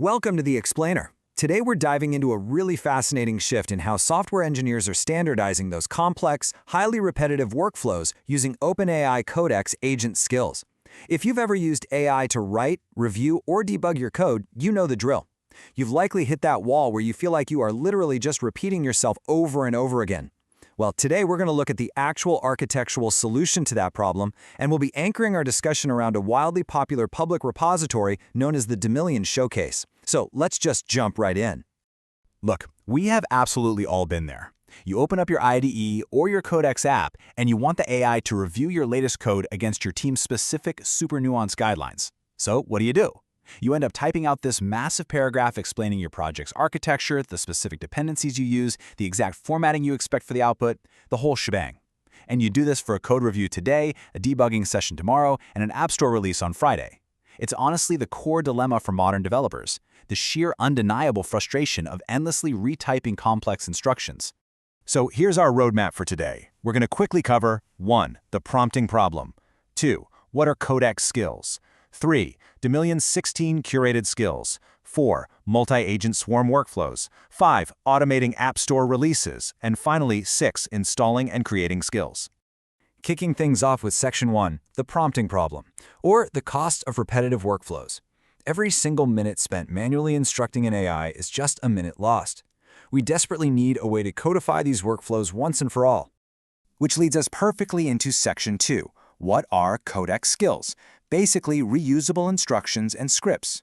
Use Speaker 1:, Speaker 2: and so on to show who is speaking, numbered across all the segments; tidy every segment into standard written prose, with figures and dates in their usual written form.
Speaker 1: Welcome to The Explainer. Today we're diving into a really fascinating shift in how software engineers are standardizing those complex, highly repetitive workflows using OpenAI Codex agent skills. If you've ever used AI to write, review, or debug your code, you know the drill. You've likely hit that wall where you feel like you are literally just repeating yourself over and over again. Well, today we're going to look at the actual architectural solution to that problem, and we'll be anchoring our discussion around a wildly popular public repository known as the Dimillian Showcase. So let's just jump right in.
Speaker 2: Look, we have absolutely all been there. You open up your IDE or your Codex app, and you want the AI to review your latest code against your team's specific super nuanced guidelines. So what do? You end up typing out this massive paragraph explaining your project's architecture, the specific dependencies you use, the exact formatting you expect for the output, the whole shebang. And you do this for a code review today, a debugging session tomorrow, and an App Store release on Friday. It's honestly the core dilemma for modern developers, the sheer undeniable frustration of endlessly retyping complex instructions. So here's our roadmap for today. We're going to quickly cover 1. The prompting problem. 2. What are Codex skills? 3. Dimillian's 16 curated skills. 4. Multi-agent swarm workflows. 5. Automating App Store releases. And finally, 6. Installing and creating skills.
Speaker 1: Kicking things off with Section 1, the prompting problem, or the cost of repetitive workflows. Every single minute spent manually instructing an AI is just a minute lost. We desperately need a way to codify these workflows once and for all.
Speaker 2: Which leads us perfectly into Section 2. What are Codex skills? Basically, reusable instructions and scripts.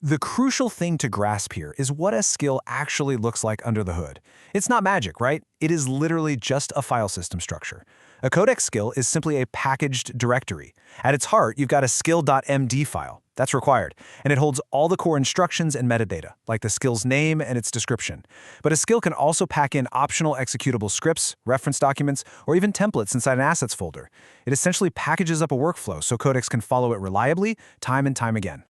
Speaker 1: The crucial thing to grasp here is what a skill actually looks like under the hood. It's not magic, right? It is literally just a file system structure. A Codex skill is simply a packaged directory. At its heart, you've got a skill.md file. That's required, and it holds all the core instructions and metadata, like the skill's name and its description. But a skill can also pack in optional executable scripts, reference documents, or even templates inside an assets folder. It essentially packages up a workflow so Codex can follow it reliably, time and time again.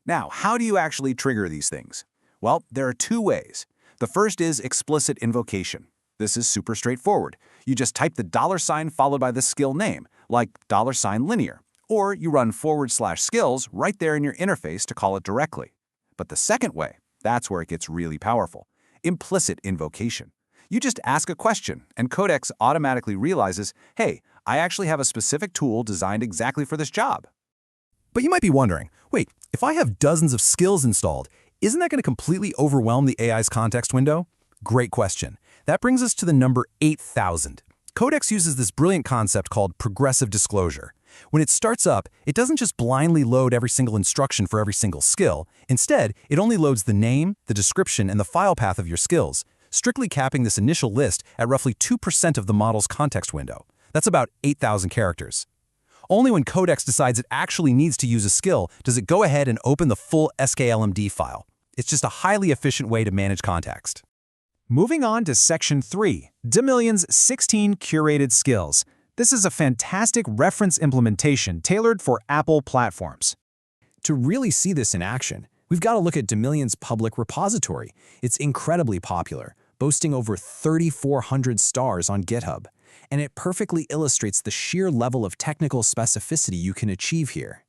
Speaker 2: Now, how do you actually trigger these things? Well, there are 2 ways. The first is explicit invocation. This is super straightforward. You just type the $ followed by the skill name, like $linear, or you run /skills right there in your interface to call it directly. But the second way, that's where it gets really powerful. Implicit invocation. You just ask a question, and Codex automatically realizes, hey, I actually have a specific tool designed exactly for this job.
Speaker 3: But you might be wondering, wait, if I have dozens of skills installed, isn't that going to completely overwhelm the AI's context window? Great question. That brings us to the number 8,000. Codex uses this brilliant concept called progressive disclosure. When it starts up, it doesn't just blindly load every single instruction for every single skill. Instead, it only loads the name, the description, and the file path of your skills, strictly capping this initial list at roughly 2% of the model's context window. That's about 8,000 characters. Only when Codex decides it actually needs to use a skill does it go ahead and open the full SKLMD file. It's just a highly efficient way to manage context.
Speaker 1: Moving on to Section 3, Dimillian's 16 curated skills. This is a fantastic reference implementation tailored for Apple platforms. To really see this in action, we've got to look at Dimillian's public repository. It's incredibly popular, boasting over 3,400 stars on GitHub. And it perfectly illustrates the sheer level of technical specificity you can achieve here.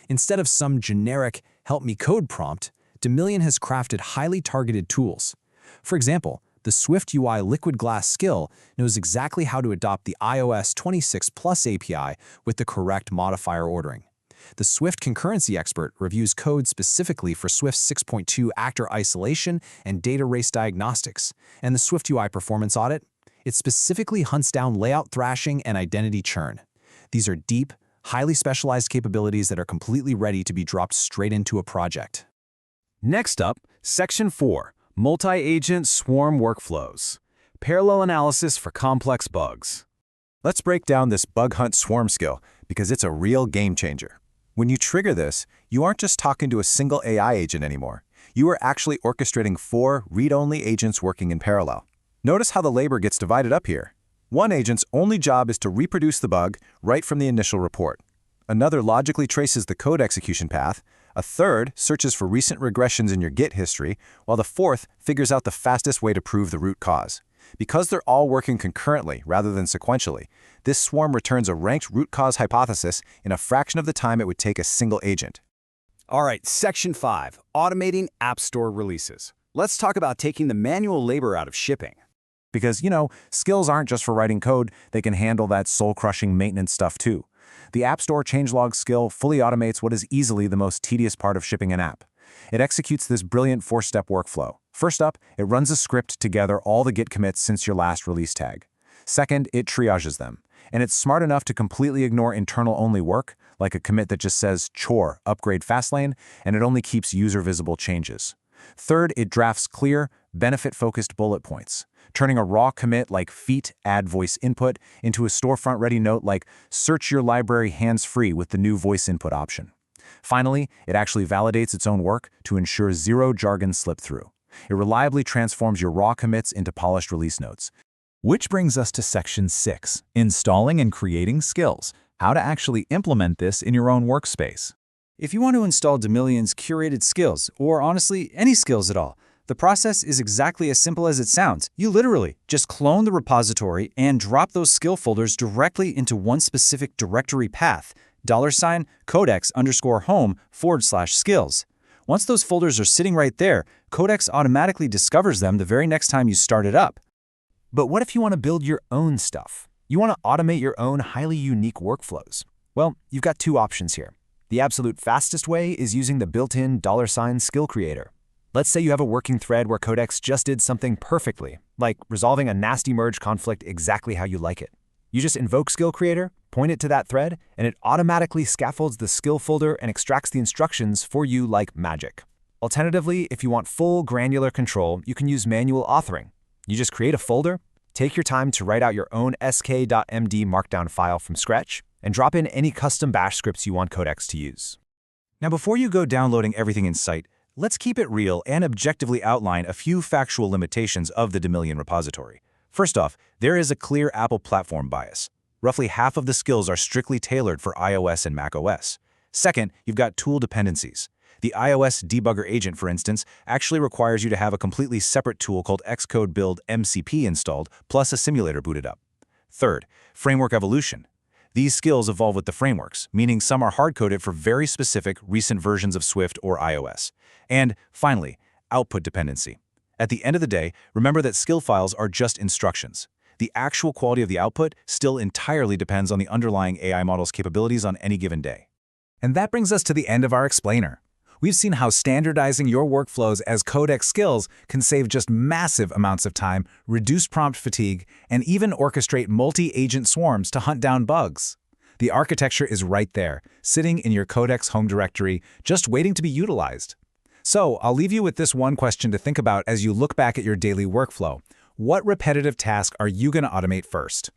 Speaker 1: Instead of some generic "help me code" prompt, Dimillian has crafted highly targeted tools. For example, the SwiftUI Liquid Glass skill knows exactly how to adopt the iOS 26 Plus API with the correct modifier ordering. The Swift concurrency expert reviews code specifically for Swift 6.2 actor isolation and data race diagnostics. And the SwiftUI performance audit? It specifically hunts down layout thrashing and identity churn. These are deep, highly specialized capabilities that are completely ready to be dropped straight into a project.
Speaker 2: Next up, Section 4, Multi-Agent Swarm Workflows. Parallel analysis for complex bugs. Let's break down this bug hunt swarm skill because it's a real game changer. When you trigger this, you aren't just talking to a single AI agent anymore. You are actually orchestrating 4 read-only agents working in parallel. Notice how the labor gets divided up here. One agent's only job is to reproduce the bug right from the initial report. Another logically traces the code execution path. A third searches for recent regressions in your Git history, while the fourth figures out the fastest way to prove the root cause. Because they're all working concurrently rather than sequentially, this swarm returns a ranked root cause hypothesis in a fraction of the time it would take a single agent. All right, Section 5, Automating App Store Releases. Let's talk about taking the manual labor out of shipping.
Speaker 1: Because, skills aren't just for writing code, they can handle that soul-crushing maintenance stuff too. The App Store changelog skill fully automates what is easily the most tedious part of shipping an app. It executes this brilliant 4-step workflow. First up, it runs a script to gather all the git commits since your last release tag. Second, it triages them. And it's smart enough to completely ignore internal-only work, like a commit that just says chore, upgrade fastlane, and it only keeps user-visible changes. Third, it drafts clear, benefit-focused bullet points, turning a raw commit like feat add voice input into a storefront-ready note like search your library hands-free with the new voice input option. Finally, it actually validates its own work to ensure zero jargon slip-through. It reliably transforms your raw commits into polished release notes.
Speaker 3: Which brings us to Section 6, Installing and Creating Skills, how to actually implement this in your own workspace.
Speaker 4: If you want to install Dimillian's curated skills, or honestly, any skills at all, the process is exactly as simple as it sounds. You literally just clone the repository and drop those skill folders directly into one specific directory path, $codex_home/skills. Once those folders are sitting right there, Codex automatically discovers them the very next time you start it up.
Speaker 1: But what if you want to build your own stuff? You want to automate your own highly unique workflows? Well, you've got two options here. The absolute fastest way is using the built-in $skill creator. Let's say you have a working thread where Codex just did something perfectly, like resolving a nasty merge conflict exactly how you like it. You just invoke skill creator, point it to that thread, and it automatically scaffolds the skill folder and extracts the instructions for you like magic. Alternatively, if you want full granular control, you can use manual authoring. You just create a folder, take your time to write out your own sk.md markdown file from scratch, and drop in any custom bash scripts you want Codex to use. Now, before you go downloading everything in sight, let's keep it real and objectively outline a few factual limitations of the Dimillian repository. First off, there is a clear Apple platform bias. Roughly half of the skills are strictly tailored for iOS and macOS. Second, you've got tool dependencies. The iOS debugger agent, for instance, actually requires you to have a completely separate tool called Xcode Build MCP installed, plus a simulator booted up. Third, framework evolution. These skills evolve with the frameworks, meaning some are hard-coded for very specific recent versions of Swift or iOS. And finally, output dependency. At the end of the day, remember that skill files are just instructions. The actual quality of the output still entirely depends on the underlying AI model's capabilities on any given day.
Speaker 3: And that brings us to the end of our explainer. We've seen how standardizing your workflows as Codex skills can save just massive amounts of time, reduce prompt fatigue, and even orchestrate multi-agent swarms to hunt down bugs. The architecture is right there, sitting in your Codex home directory, just waiting to be utilized. So I'll leave you with this one question to think about as you look back at your daily workflow. What repetitive task are you going to automate first?